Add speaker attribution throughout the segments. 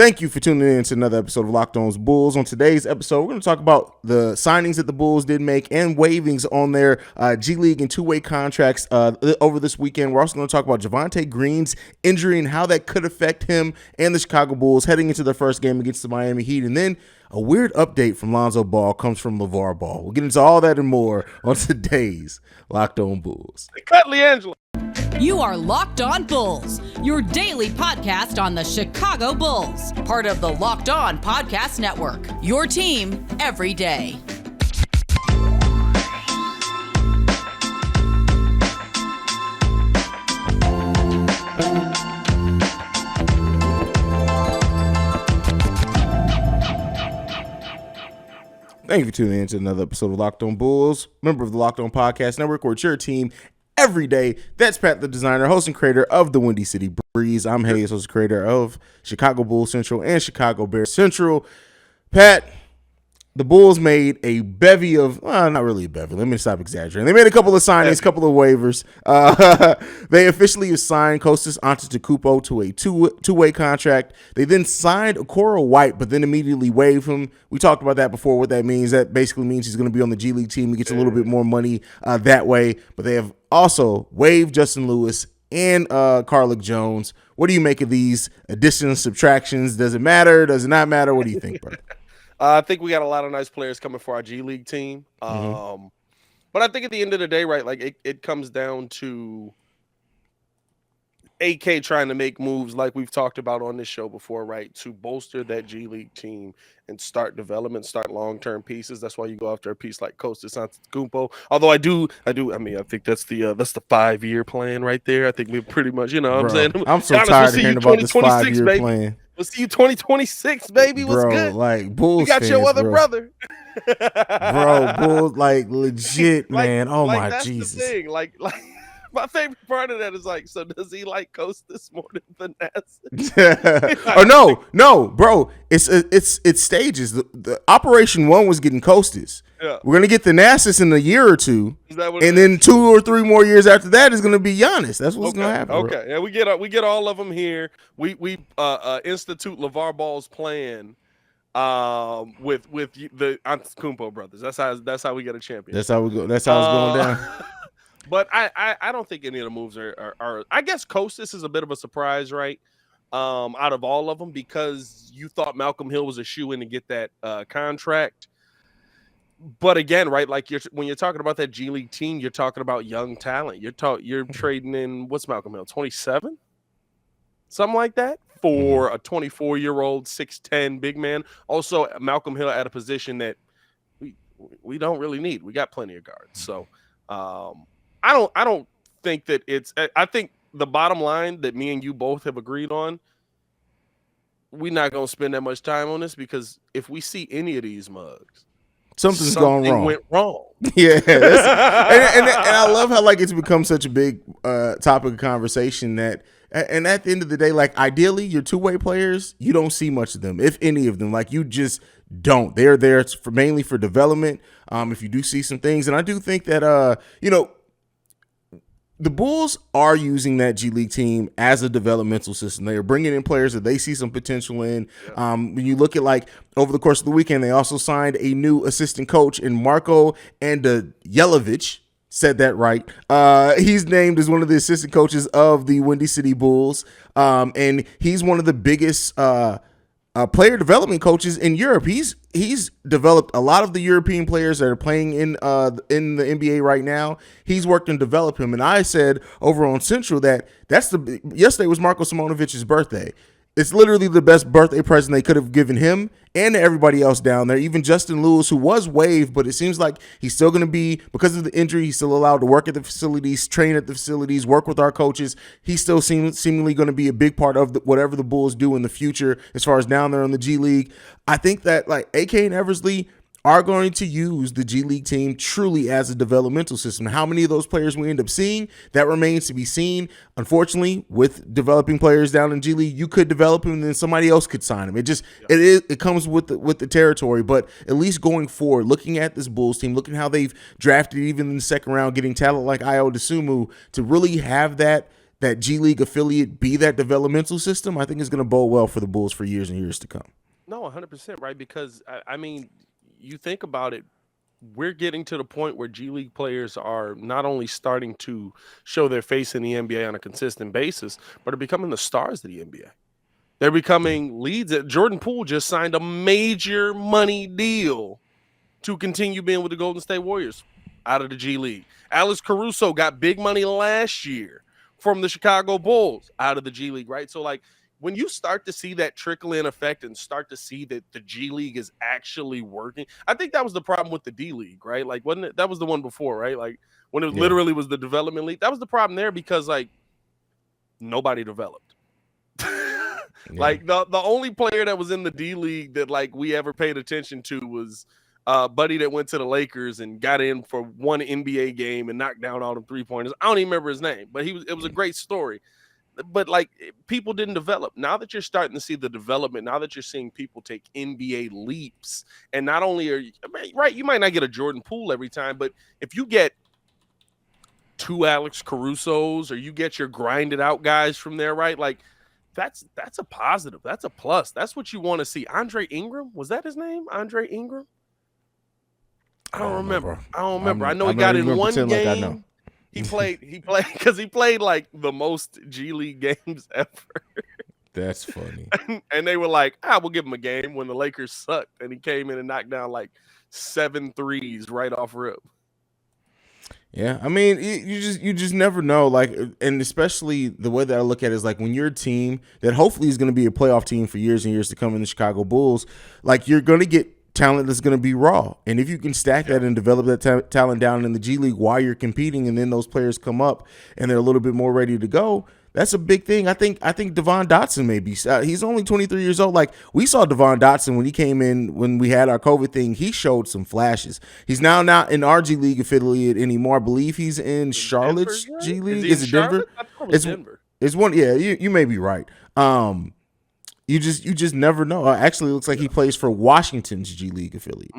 Speaker 1: Thank you for tuning in to another episode of Locked On's Bulls. On today's episode, we're going to talk about the signings that the Bulls did make and waivings on their G League and two-way contracts over this weekend. We're also going to talk about Javonte Green's injury and how that could affect him and the Chicago Bulls heading into their first game against the Miami Heat. And then a weird update from Lonzo Ball comes from Lavar Ball. We'll get into all that and more on today's Locked On Bulls.
Speaker 2: Cut LiAngelo.
Speaker 3: You are Locked On Bulls, your daily podcast on the Chicago Bulls, part of the Locked On Podcast Network, your team every day.
Speaker 1: Thank you for tuning in to another episode of Locked On Bulls, member of the Locked On Podcast Network, where it's your team every day. That's Pat, the designer, host and creator of the Windy City Breeze. I'm Haize, host and creator of Chicago Bulls Central and Chicago Bears Central. Pat, the Bulls made a bevy of, not really a bevy, let me stop exaggerating. They made a couple of signings, a couple of waivers. They officially assigned Kostas Antetokounmpo to a two-way contract. They then signed Okoro White, but then immediately waived him. We talked about that before, what that means. That basically means he's going to be on the G League team. He gets a little bit more money that way. But they have also waived Justin Lewis and Carlick Jones. What do you make of these additions, subtractions? Does it matter? Does it not matter? What do you think, bro?
Speaker 2: I think we got a lot of nice players coming for our G League team. But I think at the end of the day, right, like it comes down to AK trying to make moves like we've talked about on this show before, right, to bolster that G League team and start development, start long-term pieces. That's why you go after a piece like Kostas Antetokounmpo. Although I think that's the 5-year plan right there. I think we're pretty much, what I'm saying?
Speaker 1: I'm so tired of hearing about this 5-year plan.
Speaker 2: We'll see you 2026, baby. What's good?
Speaker 1: Like, Bulls,
Speaker 2: you got your other brother.
Speaker 1: Bro, Bulls, like, legit, man. Oh,
Speaker 2: like,
Speaker 1: my
Speaker 2: that's
Speaker 1: Jesus.
Speaker 2: The thing. Like, my favorite part of that is like, so does he like Kostas more than Thanasis?
Speaker 1: Or no, bro. It's stages. The Operation 1 was getting Kostas. Yeah. We're gonna get Thanasis in a year or two, and then 2 or 3 more years after that is gonna be Giannis. That's what's gonna happen.
Speaker 2: Okay, yeah, we get all of them here. We institute Lavar Ball's plan with the Antetokounmpo brothers. That's how we get a champion.
Speaker 1: That's how we go. That's how it's going down.
Speaker 2: But I don't think any of the moves are. I guess Kostas is a bit of a surprise, right? Out of all of them, because you thought Malcolm Hill was a shoe-in to get that contract. But again, right, like when you're talking about that G League team, you're talking about young talent. You're trading in, what's Malcolm Hill, 27? Something like that for a 24-year-old 6'10" big man. Also, Malcolm Hill at a position that we don't really need. We got plenty of guards. So I don't think that I think the bottom line that me and you both have agreed on, we're not going to spend that much time on this, because if we see any of these mugs,
Speaker 1: Something's gone wrong.
Speaker 2: Went wrong.
Speaker 1: Yeah, and I love how like it's become such a big topic of conversation that, and at the end of the day, like ideally your two-way players, you don't see much of them, if any of them. Like you just don't. They're there mainly for development. If you do see some things, and I do think that the Bulls are using that G League team as a developmental system. They are bringing in players that they see some potential in. Yeah. When you look at like over the course of the weekend, they also signed a new assistant coach in Marko Andjelovic. Said that right. He's named as one of the assistant coaches of the Windy City Bulls, and he's one of the biggest player development coaches in Europe. He's developed a lot of the European players that are playing in the NBA right now. He's worked and developed him. And I said over on Central that yesterday was Marko Simonovic's birthday. It's literally the best birthday present they could have given him and everybody else down there. Even Justin Lewis, who was waived, but it seems like he's still going to be, because of the injury, he's still allowed to work at the facilities, train at the facilities, work with our coaches. He's still seemingly going to be a big part of whatever the Bulls do in the future as far as down there in the G League. I think that like AK and Eversley are going to use the G League team truly as a developmental system. How many of those players we end up seeing, that remains to be seen. Unfortunately, with developing players down in G League, you could develop them and then somebody else could sign them. It comes with the territory. But at least going forward, looking at this Bulls team, looking how they've drafted even in the second round, getting talent like Ayo Dosunmu to really have that that G League affiliate be that developmental system, I think is going to bode well for the Bulls for years and years to come.
Speaker 2: No, 100%, right? Because, I mean, you think about it, we're getting to the point where G League players are not only starting to show their face in the NBA on a consistent basis, but are becoming the stars of the NBA. They're becoming leads. Jordan Poole just signed a major money deal to continue being with the Golden State Warriors out of the G League. Alex Caruso got big money last year from the Chicago Bulls out of the G League, right? So, like, when you start to see that trickle-in effect and start to see that the G League is actually working, I think that was the problem with the D League, right? Like, wasn't it? That was the one before, right? Like, when it literally was the development league. That was the problem there because, like, nobody developed. Like, the only player that was in the D League that, like, we ever paid attention to was buddy that went to the Lakers and got in for one NBA game and knocked down all the three-pointers. I don't even remember his name, but it was a great story. But, like, people didn't develop. Now that you're starting to see the development, now that you're seeing people take NBA leaps, and not only are you, right, you might not get a Jordan Poole every time, but if you get 2 Alex Carusos or you get your grinded out guys from there, right, like, that's a positive. That's a plus. That's what you want to see. Andre Ingram, was that his name? Andre Ingram? I don't remember. I know he got in one game. Like I know. He played because he played like the most G League games ever.
Speaker 1: That's funny.
Speaker 2: And they were like, we'll give him a game when the Lakers sucked. And he came in and knocked down like 7 threes right off rip.
Speaker 1: Yeah, I mean, you just never know. Like, and especially the way that I look at it is like when you're a team that hopefully is going to be a playoff team for years and years to come in the Chicago Bulls, like you're going to get talent that's going to be raw. And if you can stack that and develop that talent down in the G League while you're competing, and then those players come up and they're a little bit more ready to go, that's a big thing. I think Devon Dotson may be. He's only 23 years old. Like, we saw Devon Dotson when he came in when we had our COVID thing. He showed some flashes. He's now not in our G League affiliate anymore. I believe he's in Charlotte's G League. Is it Denver?
Speaker 2: It's Denver.
Speaker 1: It's one. Yeah, you may be right. You just never know. Actually, it looks like he plays for Washington's G League affiliate.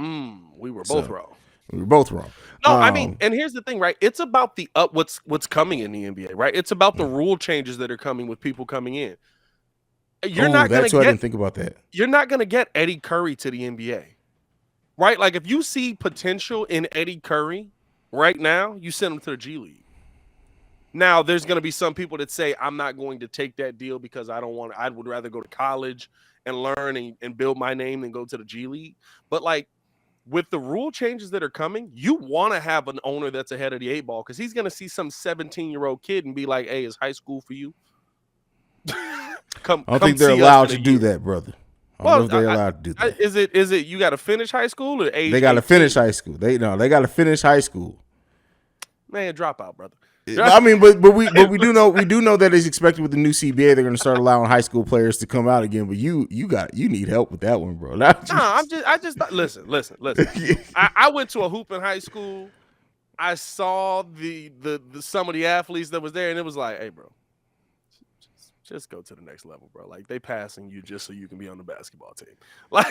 Speaker 2: We were both wrong.
Speaker 1: We were both wrong.
Speaker 2: No, I mean, and here's the thing, right? It's about the what's coming in the NBA, right? It's about the rule changes that are coming with people coming in. You're not going to get.
Speaker 1: I didn't think about that.
Speaker 2: You're not going to get Eddie Curry to the NBA, right? Like, if you see potential in Eddie Curry right now, you send him to the G League. Now, there's going to be some people that say, I'm not going to take that deal because I would rather go to college and learn and build my name than go to the G League. But, like, with the rule changes that are coming, you want to have an owner that's ahead of the 8 ball because he's going to see some 17-year-old kid and be like, hey, is high school for you?
Speaker 1: I don't think they're allowed to do that, brother. I don't know if they're allowed to do that.
Speaker 2: Is it you got to finish high school or age?
Speaker 1: They got to finish high school. They got to finish high school.
Speaker 2: Man, drop out, brother.
Speaker 1: I mean, but we do know that it's expected with the new CBA they're going to start allowing high school players to come out again. But you need help with that one, bro.
Speaker 2: I just listen. I went to a hoop in high school. I saw the some of the athletes that was there, and it was like, hey, bro, just go to the next level, bro. Like, they passing you just so you can be on the basketball team. Like,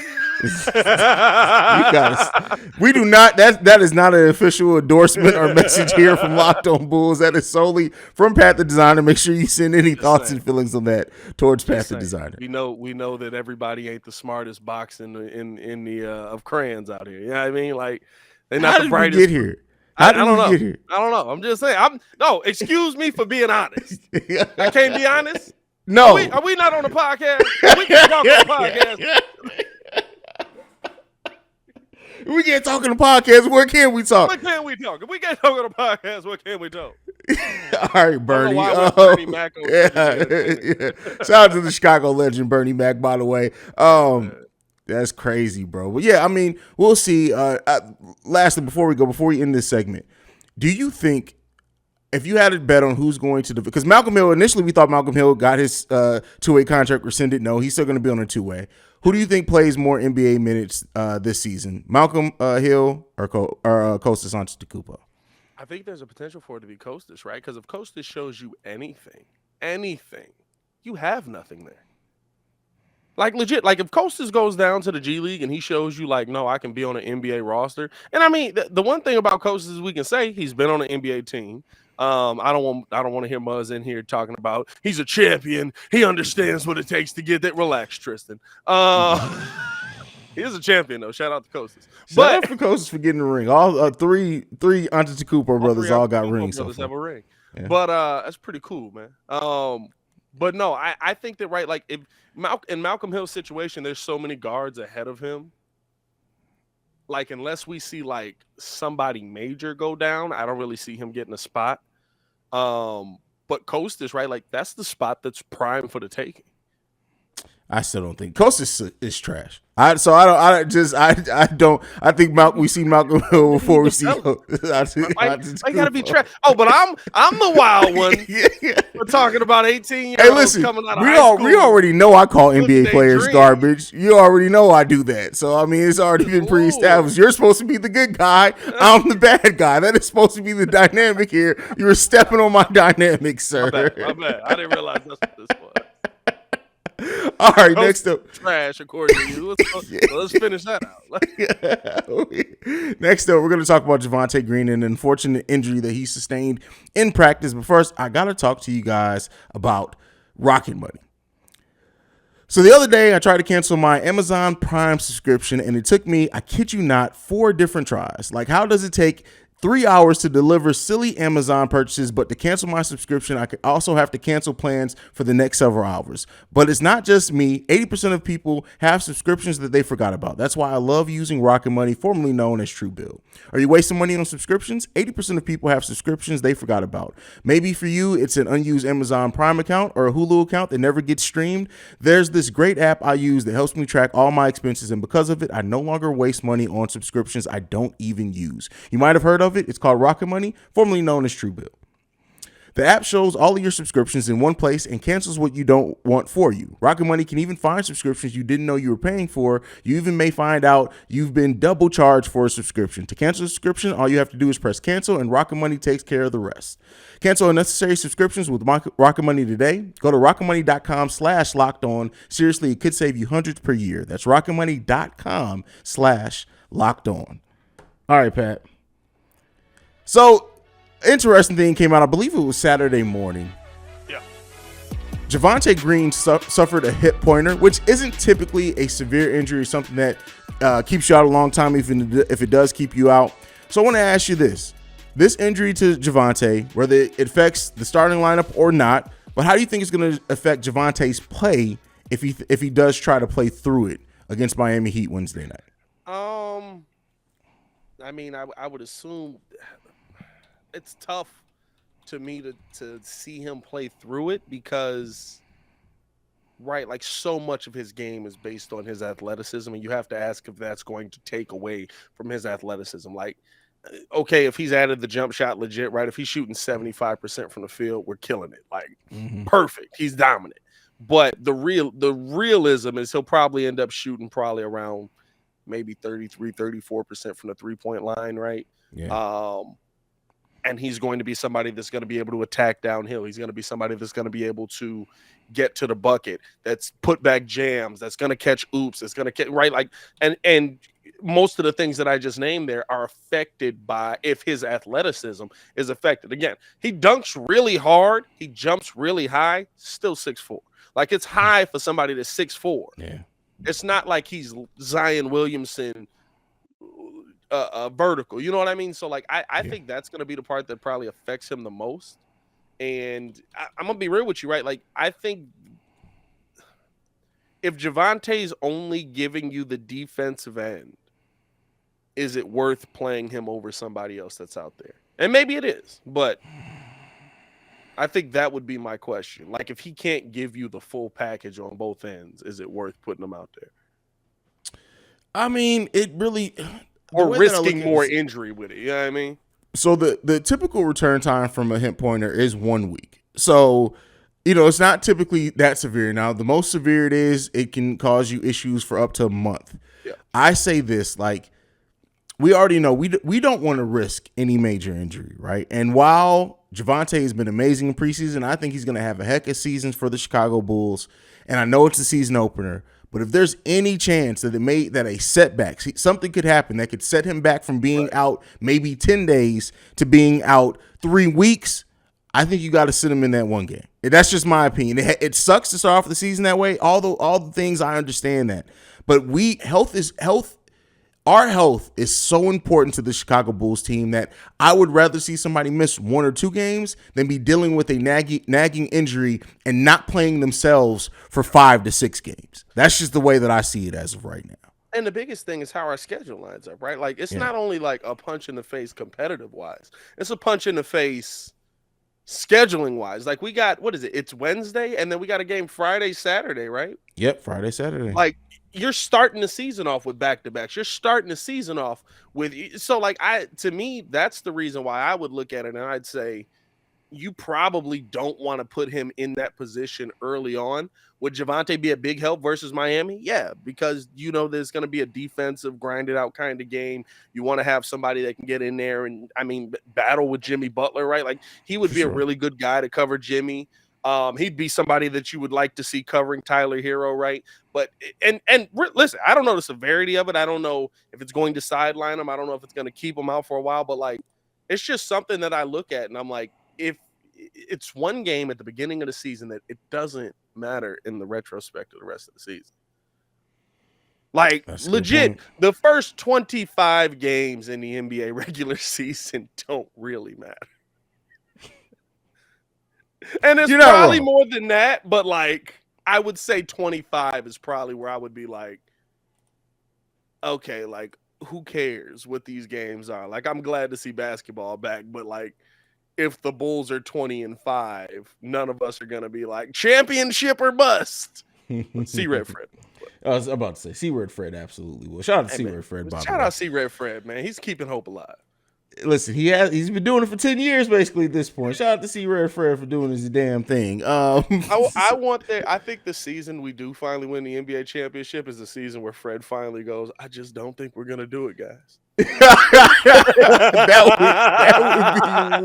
Speaker 1: we do not. That is not an official endorsement or message here from Locked On Bulls. That is solely from Pat the Designer. Make sure you send any thoughts and feelings on that towards Pat the Designer.
Speaker 2: We know that everybody ain't the smartest box in the of crayons out here. You know what I mean? Like, they're not the brightest.
Speaker 1: How did we get here?
Speaker 2: I don't know. I'm just saying. Excuse me for being honest. I can't be honest.
Speaker 1: No.
Speaker 2: Are we not on the podcast? We can't talk on the podcast.
Speaker 1: We can't talk on the podcast. Where can we talk?
Speaker 2: What can we talk? If we can't talk on the podcast, what can we talk?
Speaker 1: All right, Bernie.
Speaker 2: Bernie Mac
Speaker 1: Shout out to the Chicago legend, Bernie Mac, by the way. That's crazy, bro. But yeah, I mean, we'll see. Lastly, before we end this segment, do you think, if you had a bet on who's going to, because Malcolm Hill, initially we thought Malcolm Hill got his 2-way contract rescinded. No, he's still going to be on a 2-way. Who do you think plays more NBA minutes this season, Malcolm Hill or Kostas Antetokounmpo?
Speaker 2: I think there's a potential for it to be Kostas, right? Because if Kostas shows you anything, you have nothing there. Like, legit, like, if Kostas goes down to the G League and he shows you, like, no, I can be on an NBA roster. And I mean, the one thing about Kostas is we can say he's been on an NBA team. I don't want to hear Muzz in here talking about he's a champion. He understands what it takes to get that. Relax, Tristan. He is a champion though. Shout out to Kostas.
Speaker 1: Shout out for Kostas for getting the ring. All three Antetokounmpo brothers all got rings.
Speaker 2: Brothers have a ring. Yeah. But that's pretty cool, man. But no, I think that like if in Malcolm Hill's situation, there's so many guards ahead of him. Like unless we see like somebody major go down, I don't really see him getting a spot. But Kostas, right? Like that's the spot that's prime for the taking.
Speaker 1: I still don't think Kostas is trash. I think we see Malcolm Hill before we see.
Speaker 2: I gotta be trash. Oh, but I'm the wild one. We're talking about 18 years old coming out of high school.
Speaker 1: We already know I call NBA players garbage. You already know I do that. So I mean, it's already been pre-established. You're supposed to be the good guy. I'm the bad guy. That is supposed to be the dynamic here. You were stepping on my dynamic, sir.
Speaker 2: My bad. I didn't realize that's what this was.
Speaker 1: All right, next up.
Speaker 2: Trash, according to you. Let's finish that out.
Speaker 1: Next up, we're going to talk about Javonte Green and an unfortunate injury that he sustained in practice. But first, I got to talk to you guys about Rocket Money. So the other day, I tried to cancel my Amazon Prime subscription, and it took me, I kid you not, 4 different tries. Like, how does it take 3 hours to deliver silly Amazon purchases, but to cancel my subscription, I could also have to cancel plans for the next several hours. But it's not just me. 80% of people have subscriptions that they forgot about. That's why I love using Rocket Money, formerly known as Truebill. Are you wasting money on subscriptions? 80% of people have subscriptions they forgot about. Maybe for you, it's an unused Amazon Prime account or a Hulu account that never gets streamed. There's this great app I use that helps me track all my expenses, and because of it, I no longer waste money on subscriptions I don't even use. You might have heard of it. It's called Rocket Money, formerly known as Truebill. The app shows all of your subscriptions in one place and cancels what you don't want for you. Rocket Money can even find subscriptions you didn't know you were paying for. You even may find out you've been double charged for a subscription. To cancel a subscription, all you have to do is press cancel, and Rocket Money takes care of the rest. Cancel unnecessary subscriptions with Rocket Money today. Go to rocketmoney.com/lockedon. Seriously, it could save you hundreds per year. That's rocketmoney.com/lockedon. All right, Pat. So, interesting thing came out, I believe it was Saturday morning.
Speaker 2: Yeah.
Speaker 1: Javonte Green suffered a hip pointer, which isn't typically a severe injury, something that keeps you out a long time if it does keep you out. So I want to ask you this. This injury to Javonte, whether it affects the starting lineup or not, but how do you think it's going to affect Javonte's play if he does try to play through it against Miami Heat Wednesday night?
Speaker 2: I mean, I would assume it's tough to me to see him play through it because, right, like so much of his game is based on his athleticism, and you have to ask if that's going to take away from his athleticism. Like, okay, if he's added the jump shot legit, right, if he's shooting 75% from the field, we're killing it. Like, perfect. He's dominant. But the realism is he'll probably end up shooting probably around maybe 34% from the three-point line, right?
Speaker 1: Yeah.
Speaker 2: And he's going to be somebody that's going to be able to attack downhill. He's going to be somebody that's going to be able to get to the bucket, that's put back jams, that's going to catch oops, that's going to catch, right? Like, and most of the things that I just named there are affected by if his athleticism is affected. Again, he dunks really hard, he jumps really high, still 6'4". Like, it's high for somebody that's 6'4".
Speaker 1: Yeah.
Speaker 2: It's not like he's Zion Williamson vertical, you know what I mean? So like I think that's going to be the part that probably affects him the most. And I'm gonna be real with you, right? Like, I think if Javonte's only giving you the defensive end, is it worth playing him over somebody else that's out there? And maybe it is, but I think that would be my question. Like, if he can't give you the full package on both ends, is it worth putting him out there?
Speaker 1: I mean, it really...
Speaker 2: Or risking more injury with it, you know what I mean?
Speaker 1: So the typical return time from a hip pointer is 1 week. So, you know, it's not typically that severe. Now, the most severe it is, it can cause you issues for up to a month.
Speaker 2: Yeah.
Speaker 1: I say this, like, we already know we don't want to risk any major injury, right? And while Javonte has been amazing in preseason, I think he's going to have a heck of seasons for the Chicago Bulls. And I know it's a season opener, but if there's any chance that a setback, something could happen that could set him back from being out maybe 10 days to being out 3 weeks, I think you got to sit him in that one game. That's just my opinion. It sucks to start off the season that way. All the things, I understand that, but health. Our health is so important to the Chicago Bulls team that I would rather see somebody miss 1 or 2 games than be dealing with a nagging injury and not playing themselves for 5 to 6 games. That's just the way that I see it as of right now.
Speaker 2: And the biggest thing is how our schedule lines up, right? Like, it's not only like a punch in the face competitive wise, it's a punch in the face scheduling wise. Like, we got, what is it? It's Wednesday, and then we got a game Friday, Saturday, right?
Speaker 1: Yep, Friday, Saturday.
Speaker 2: Like, you're starting the season off with back-to-backs. You're starting the season off with, so like, to me, that's the reason why I would look at it and I'd say you probably don't want to put him in that position early on. Would Javonte be a big help versus Miami? Yeah, because there's going to be a defensive, grinded out kind of game. You want to have somebody that can get in there and, battle with Jimmy Butler, right? Like, he would be a really good guy to cover Jimmy. He'd be somebody that you would like to see covering Tyler Hero, right? But listen, I don't know the severity of it. I don't know if it's going to sideline him. I don't know if it's going to keep him out for a while. But like, it's just something that I look at and I'm like, if it's one game at the beginning of the season, that it doesn't matter in the retrospect of the rest of the season. Like, legit, the first 25 games in the NBA regular season don't really matter. And it's probably more than that, but like, I would say 25 is probably where I would be like, okay, like, who cares what these games are? Like, I'm glad to see basketball back, but like, if the Bulls are 20-5, none of us are gonna be like championship or bust. See Red Fred.
Speaker 1: I was about to say C-Red Fred absolutely will. Shout out to C-Red Fred.
Speaker 2: Shout out C-Red Fred, man. He's keeping hope alive.
Speaker 1: Listen, he's been doing it for 10 years basically at this point. Shout out to C-Red Fred for doing his damn thing.
Speaker 2: I think the season we do finally win the NBA championship is the season where Fred finally goes, I just don't think we're gonna do it, guys.
Speaker 1: that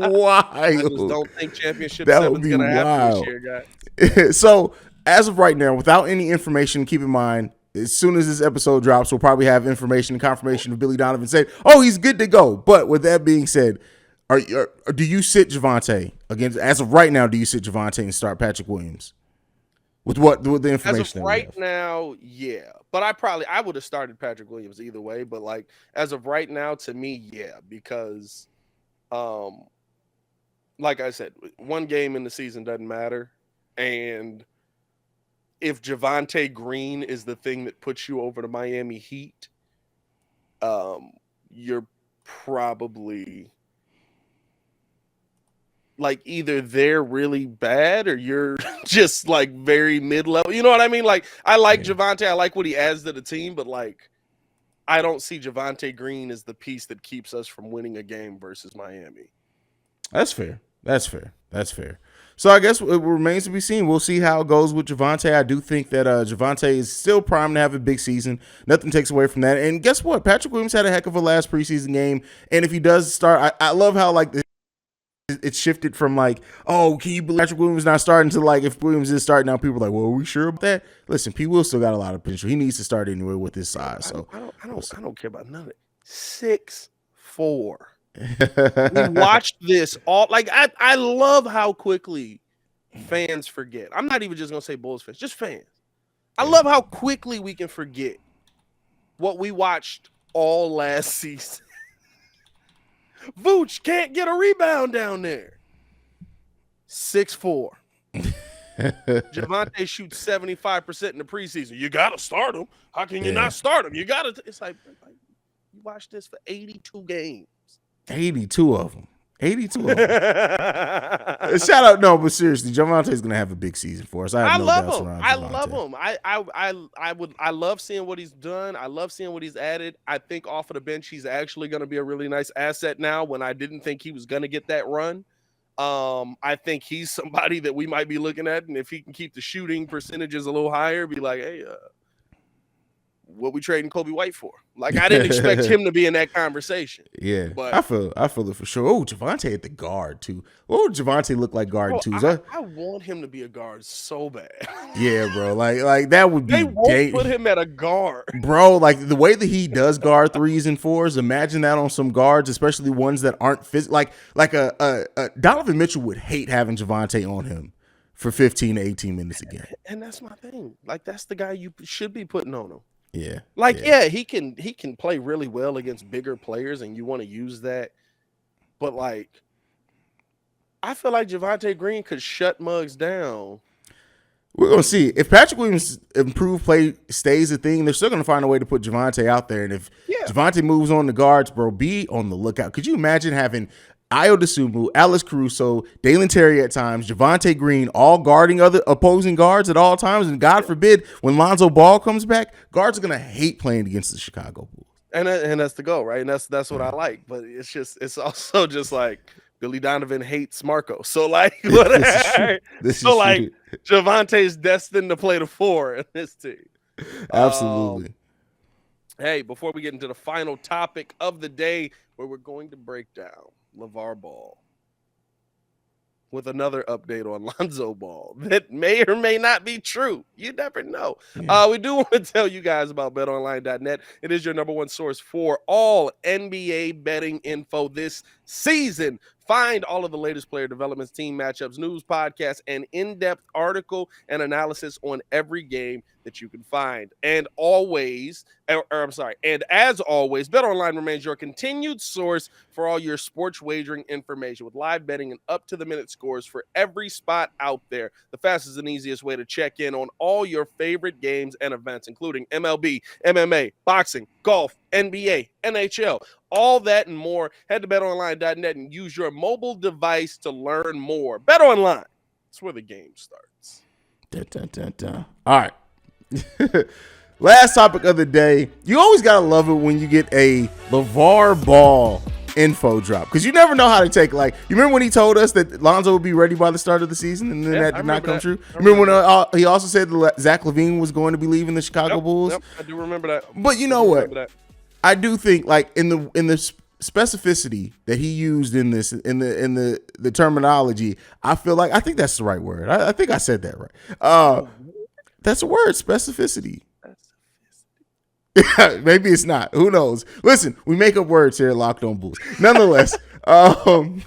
Speaker 1: would be wild.
Speaker 2: I just don't think championship 7 is gonna happen this year,
Speaker 1: guys. So as of right now, without any information, keep in mind, as soon as this episode drops, we'll probably have information and confirmation of Billy Donovan saying, "Oh, he's good to go." But with that being said, do you sit Javonte against? As of right now, do you sit Javonte and start Patrick Williams? With the information?
Speaker 2: As of right now, yeah. But I would have started Patrick Williams either way. But like, as of right now, to me, yeah, because, like I said, one game in the season doesn't matter, and if Javonte Green is the thing that puts you over the Miami Heat, you're probably like either they're really bad or you're just like very mid-level. You know what I mean? Like, I like Javonte. I like what he adds to the team, but like, I don't see Javonte Green as the piece that keeps us from winning a game versus Miami.
Speaker 1: That's fair. So I guess it remains to be seen. We'll see how it goes with Javonte. I do think that Javonte is still primed to have a big season. Nothing takes away from that. And guess what? Patrick Williams had a heck of a last preseason game. And if he does start, I love how like it's shifted from like, oh, can you believe Patrick Williams not starting to like, if Williams is starting now, people are like, well, are we sure about that? Listen, P. Will still got a lot of potential. He needs to start anyway with his size. So
Speaker 2: I don't care about none of it. 6'4". We watched this all, like, I love how quickly fans forget. I'm not even just gonna say Bulls fans, just fans. I love how quickly we can forget what we watched all last season. Vooch can't get a rebound down there. 6'4". Javonte shoots 75% in the preseason. You gotta start him. How can you not start him? You gotta. It's like you watched this for 82 games.
Speaker 1: 82 of them. Shout out, no, but seriously, Javonte's gonna have a big season for us. I love him. I love seeing what he's done. I love seeing what he's added. I think off of the bench, he's actually gonna be a really nice asset now. When I didn't think he was gonna get that run, I think he's somebody that we might be looking at, and if he can keep the shooting percentages a little higher, be like, hey,
Speaker 2: what we trading Kobe White for? Like, I didn't expect him to be in that conversation.
Speaker 1: Yeah,
Speaker 2: but
Speaker 1: I feel it for sure. Oh, Javonte at the guard too. What would Javonte look like guarding too?
Speaker 2: I want him to be a guard so bad.
Speaker 1: Yeah, bro. Like that would be.
Speaker 2: They won't put him at a guard,
Speaker 1: bro. Like the way that he does guard 3s and 4s. Imagine that on some guards, especially ones that aren't like a Donovan Mitchell would hate having Javonte on him for 15 to 18 minutes again.
Speaker 2: And that's my thing. Like, that's the guy you should be putting on him.
Speaker 1: Yeah.
Speaker 2: Like, yeah, he can play really well against bigger players, and you want to use that. But, like, I feel like Javonte Green could shut Muggs down.
Speaker 1: We're going to see. If Patrick Williams' improved play stays a thing, they're still going to find a way to put Javonte out there. And if Javonte moves on the guards, bro, be on the lookout. Could you imagine having Ayo Dosunmu, Alex Caruso, Dalen Terry at times, Javonte Green, all guarding other opposing guards at all times? And God forbid, when Lonzo Ball comes back, guards are going to hate playing against the Chicago Bulls.
Speaker 2: And that's the goal, right? And that's what I like. But it's also just like Billy Donovan hates Marco. So, like, whatever. Like, Javante's destined to play the 4 in this team.
Speaker 1: Absolutely.
Speaker 2: Hey, before we get into the final topic of the day, where we're going to break down Lavar Ball with another update on Lonzo Ball that may or may not be true. You never know. Yeah. We do want to tell you guys about betonline.net. It is your number one source for all NBA betting info this season. Find all of the latest player developments, team matchups, news, podcasts, and in-depth article and analysis on every game that you can find. And as always, BetOnline remains your continued source for all your sports wagering information with live betting and up-to-the-minute scores for every spot out there. The fastest and easiest way to check in on all your favorite games and events, including MLB, MMA, boxing, golf, NBA, NHL, all that and more. Head to betonline.net and use your mobile device to learn more. BetOnline, that's where the game starts.
Speaker 1: All right. Last topic of the day. You always gotta love it when you get a LaVar Ball info drop, because you never know how to take. Like, you remember when he told us that Lonzo would be ready by the start of the season, and then that did not come true. Remember when he also said that Zach LaVine was going to be leaving the Chicago Bulls?
Speaker 2: Yep, I do remember that.
Speaker 1: But you know what? I do think, like, in the specificity that he used in this, in the terminology, I think that's the right word. I think I said that right. That's a word, specificity. Maybe it's not. Who knows? Listen, we make up words here at Locked On Bulls. Nonetheless,
Speaker 2: you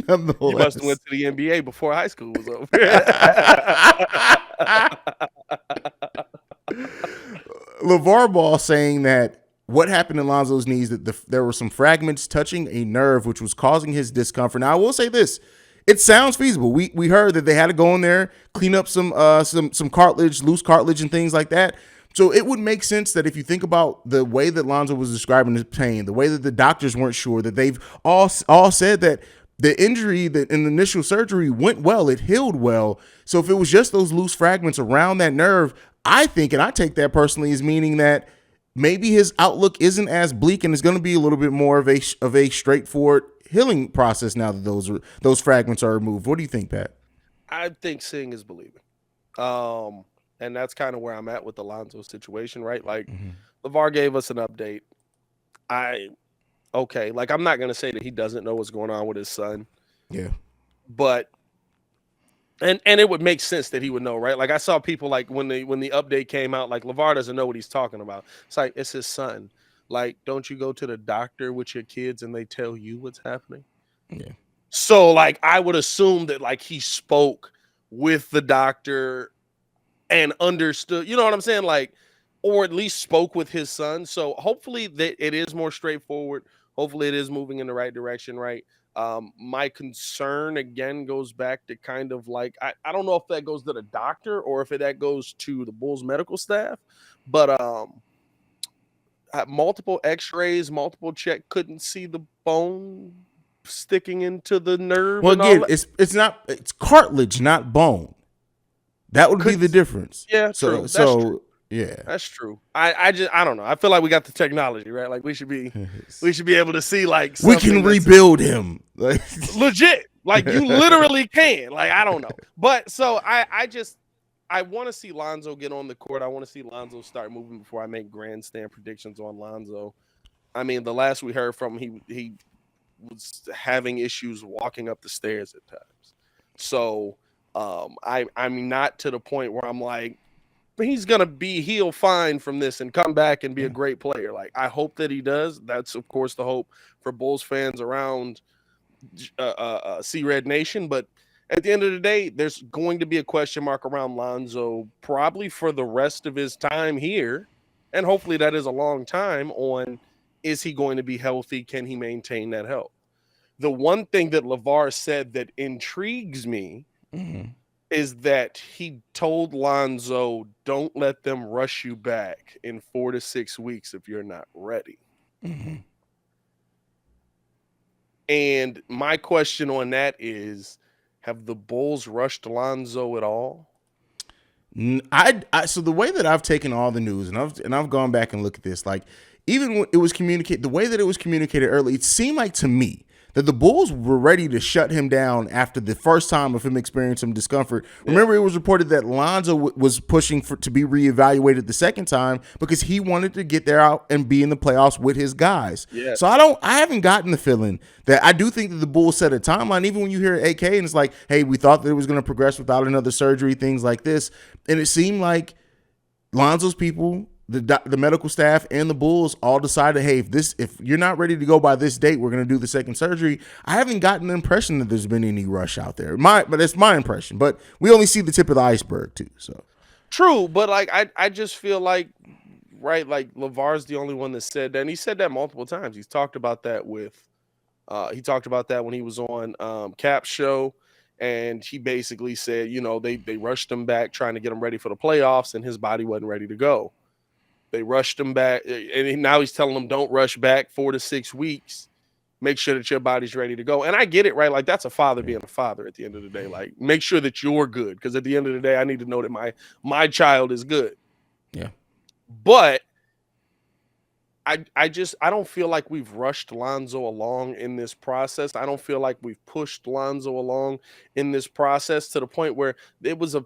Speaker 2: must have went to the NBA before high school was over.
Speaker 1: LaVar Ball saying that what happened in Lonzo's knees, that there were some fragments touching a nerve which was causing his discomfort. Now, I will say this. It sounds feasible. We heard that they had to go in there, clean up some cartilage, loose cartilage and things like that. So it would make sense that if you think about the way that Lonzo was describing his pain, the way that the doctors weren't sure, that they've all said that the injury that in the initial surgery went well, it healed well. So if it was just those loose fragments around that nerve, I think, and I take that personally as meaning that maybe his outlook isn't as bleak and it's going to be a little bit more of a straightforward healing process now that those fragments are removed. What do you think, Pat?
Speaker 2: I think seeing is believing. And that's kind of where I'm at with the Lonzo situation, right? Like, LaVar gave us an update. Like, I'm not going to say that he doesn't know what's going on with his son.
Speaker 1: Yeah.
Speaker 2: But, and it would make sense that he would know, right? Like, I saw people, like, when the update came out, like, LaVar doesn't know what he's talking about. It's like, it's his son. Like, don't you go to the doctor with your kids and they tell you what's happening?
Speaker 1: Yeah.
Speaker 2: So, like, I would assume that, like, he spoke with the doctor and understood, you know what I'm saying? Like, or at least spoke with his son. So hopefully that it is more straightforward. Hopefully it is moving in the right direction, right? My concern, again, goes back to kind of like, I don't know if that goes to the doctor or if that goes to the Bulls medical staff, but multiple x-rays, multiple check, couldn't see the bone sticking into the nerve.
Speaker 1: Well, again, it's cartilage, not bone. That would be the difference.
Speaker 2: Yeah,
Speaker 1: true.
Speaker 2: True.
Speaker 1: Yeah,
Speaker 2: that's true. I don't know. I feel like we got the technology, right? Like we should be able to see, like,
Speaker 1: we can rebuild him.
Speaker 2: Legit. Like, you literally can. Like, I don't know. But so I I want to see Lonzo get on the court. I want to see Lonzo start moving before I make grandstand predictions on Lonzo. I mean, the last we heard from him, he was having issues walking up the stairs at times. So I'm not to the point where I'm like, he'll fine from this and come back and be a great player. Like, I hope that he does. That's of course the hope for Bulls fans around C-Red Nation. But at the end of the day, there's going to be a question mark around Lonzo probably for the rest of his time here. And hopefully that is a long time on, is he going to be healthy? Can he maintain that health? The one thing that Lavar said that intrigues me is that he told Lonzo, don't let them rush you back in 4 to 6 weeks if you're not ready. And my question on that is, have the Bulls rushed Lonzo at all?
Speaker 1: So the way that I've taken all the news and I've gone back and looked at this, like, even when it was communicated, the way that it was communicated early, it seemed like to me that the Bulls were ready to shut him down after the first time of him experiencing some discomfort. Yeah. Remember, it was reported that Lonzo was pushing to be reevaluated the second time because he wanted to get there out and be in the playoffs with his guys. Yeah. So I haven't gotten the feeling that I do think that the Bulls set a timeline, even when you hear AK and it's like, hey, we thought that it was going to progress without another surgery, things like this. And it seemed like Lonzo's people, the medical staff and the Bulls all decided, hey, if you're not ready to go by this date, we're going to do the second surgery. I haven't gotten the impression that there's been any rush out there. But that's my impression. But we only see the tip of the iceberg too. So
Speaker 2: true, but like I just feel like, right, like Lavar's the only one that said that, and he said that multiple times. He's talked about that with when he was on Cap's show. And he basically said, they rushed him back trying to get him ready for the playoffs, and his body wasn't ready to go. They rushed him back, and now he's telling them, don't rush back 4 to 6 weeks. Make sure that your body's ready to go. And I get it, right? Like, that's a father being a father at the end of the day. Like, make sure that you're good, because at the end of the day, I need to know that my child is good.
Speaker 1: Yeah.
Speaker 2: But I don't feel like we've rushed Lonzo along in this process. I don't feel like we've pushed Lonzo along in this process to the point where it was a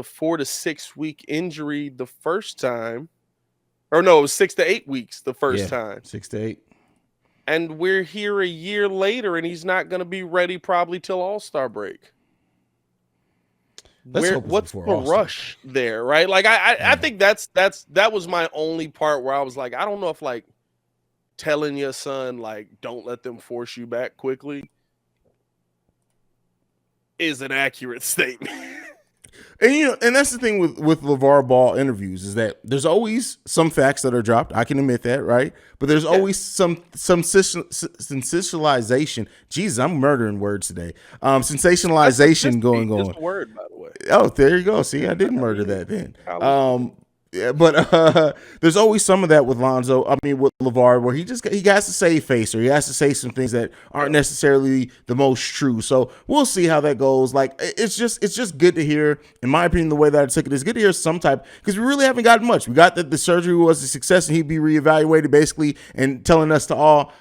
Speaker 2: 4 to 6 week injury the first time. Or no, it was 6 to 8 weeks the first time.
Speaker 1: 6 to 8.
Speaker 2: And we're here a year later, and he's not going to be ready probably till All-Star break. What's the rush there, right? Like I think that was my only part where I was like, I don't know if like telling your son like don't let them force you back quickly is an accurate statement.
Speaker 1: And that's the thing with LeVar Ball interviews is that there's always some facts that are dropped. I can admit that, right? But there's always some sensationalization. Jesus, I'm murdering words today. Sensationalization going on.
Speaker 2: That's a word, by the way.
Speaker 1: Oh, there you go. See, I didn't murder that then. Yeah, but there's always some of that with Lonzo. I mean, with LeVar, where he has to save face, or he has to say some things that aren't necessarily the most true. So we'll see how that goes. Like, it's just good to hear. In my opinion, the way that I took it is good to hear some type, because we really haven't gotten much. We got that the surgery was a success and he'd be reevaluated basically, and telling us to all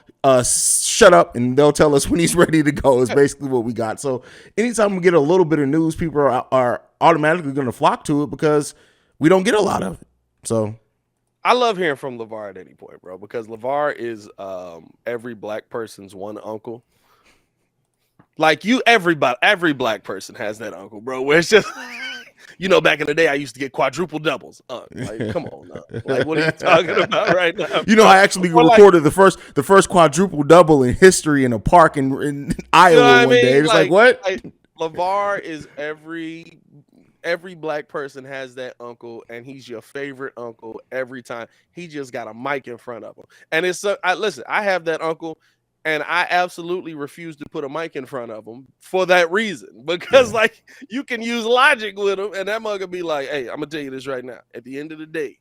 Speaker 1: shut up, and they'll tell us when he's ready to go is basically what we got. So anytime we get a little bit of news, people are automatically going to flock to it because we don't get a lot of it. So
Speaker 2: I love hearing from LeVar at any point, bro, because LeVar is every black person's one uncle. Like every black person has that uncle, bro, where it's just back in the day I used to get quadruple doubles. Like, come on, like, what are you talking about right now?
Speaker 1: I actually recorded the first quadruple double in history in a park in Iowa one day. It's like what?
Speaker 2: LeVar is every black person has that uncle, and he's your favorite uncle every time. He just got a mic in front of him. And listen, I have that uncle, and I absolutely refuse to put a mic in front of him for that reason. Because, like, you can use logic with him, and that mug will be like, hey, I'm going to tell you this right now. At the end of the day,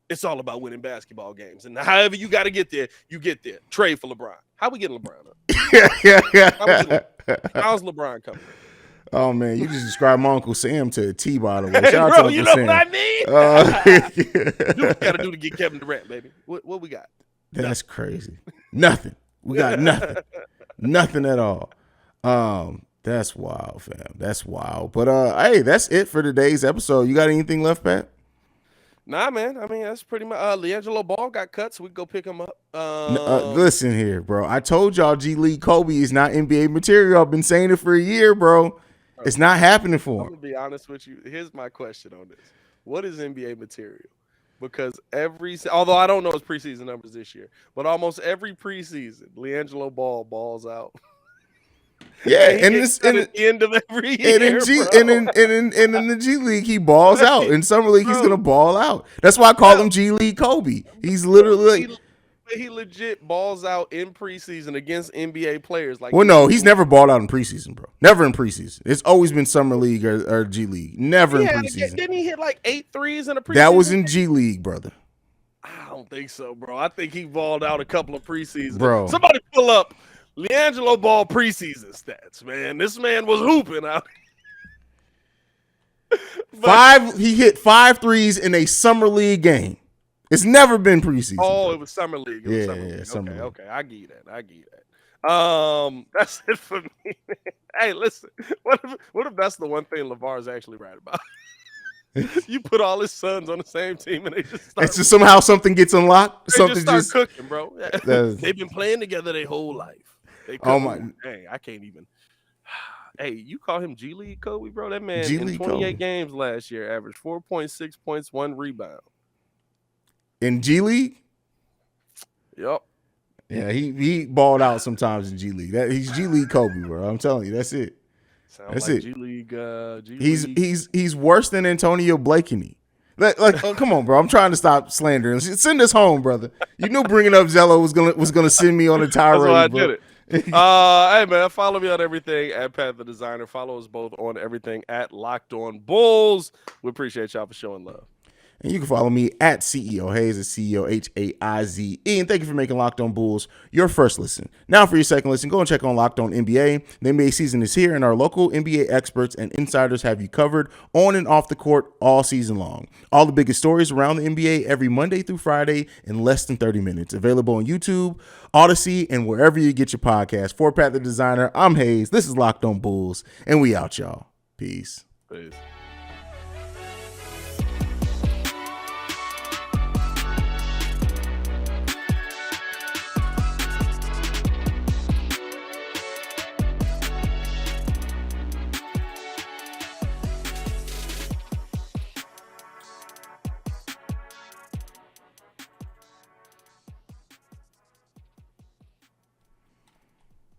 Speaker 2: it's all about winning basketball games. And however you got to get there, you get there. Trade for LeBron. How we getting LeBron up? How's LeBron coming?
Speaker 1: Oh man, you just described my Uncle Sam to a T, by the way. Shout out
Speaker 2: to
Speaker 1: Uncle
Speaker 2: Sam. What I mean? Do what you gotta do to get Kevin Durant, baby. What we got?
Speaker 1: That's crazy. Nothing. We got nothing. Nothing at all. That's wild, fam. That's wild. But hey, that's it for today's episode. You got anything left, Pat?
Speaker 2: Nah, man. I mean, that's pretty much. LiAngelo Ball got cut, so we can go pick him up.
Speaker 1: Listen here, bro. I told y'all G League Kobe is not NBA material. I've been saying it for a year, bro. It's not happening for him.
Speaker 2: I'm gonna be honest with you. Here's my question on this: what is NBA material? Because although I don't know his preseason numbers this year, but almost every preseason, LiAngelo Ball balls out.
Speaker 1: Yeah,
Speaker 2: and at the end of every year,
Speaker 1: and in the G League, he balls out. In summer league, he's gonna ball out. That's why I call him G League Kobe. He's literally
Speaker 2: he legit balls out in preseason against NBA players. Like,
Speaker 1: well, no, he's never balled out in preseason, bro. Never in preseason. It's always been summer league or G League. Never in preseason.
Speaker 2: Didn't he hit like 8 threes in a preseason?
Speaker 1: That was in G League, brother.
Speaker 2: I don't think so, bro. I think he balled out a couple of preseasons.
Speaker 1: Bro,
Speaker 2: somebody pull up LiAngelo Ball preseason stats, man. This man was hooping out.
Speaker 1: He hit 5 threes in a summer league game. It's never been preseason.
Speaker 2: Oh,
Speaker 1: bro.
Speaker 2: It was summer league.
Speaker 1: Summer league.
Speaker 2: Okay. I get that. That's it for me. Hey, listen. What if that's the one thing Lavar's actually right about? You put all his sons on the same team and they just start.
Speaker 1: It's just somehow something gets unlocked.
Speaker 2: They
Speaker 1: Something
Speaker 2: just start cooking, bro. They've been playing together their whole life.
Speaker 1: Oh my!
Speaker 2: Dang, I can't even. Hey, you call him G League Kobe, bro? That man
Speaker 1: G-League
Speaker 2: in 28
Speaker 1: Kobe.
Speaker 2: games last year averaged 4.6 points, 1 rebound.
Speaker 1: In G League?
Speaker 2: Yep.
Speaker 1: Yeah, he balled out sometimes in G League. He's G League Kobe, bro. I'm telling you, that's it.
Speaker 2: That's
Speaker 1: like
Speaker 2: it. G League.
Speaker 1: He's worse than Antonio Blakeney. Come on, bro. I'm trying to stop slandering. Send us home, brother. You knew bringing up Zello was gonna send me on a tirade.
Speaker 2: That's why I
Speaker 1: bro.
Speaker 2: did it. Hey man, follow me on everything at Pat the Designer. Follow us both on everything at Locked On Bulls. We appreciate y'all for showing love.
Speaker 1: And you can follow me at CEO Haize, at CEO Haize. And thank you for making Locked On Bulls your first listen. Now for your second listen, go and check on Locked On NBA. The NBA season is here, and our local NBA experts and insiders have you covered on and off the court all season long. All the biggest stories around the NBA every Monday through Friday in less than 30 minutes. Available on YouTube, Odyssey, and wherever you get your podcast. For Pat the Designer, I'm Haize. This is Locked On Bulls, and we out, y'all. Peace.
Speaker 2: Peace.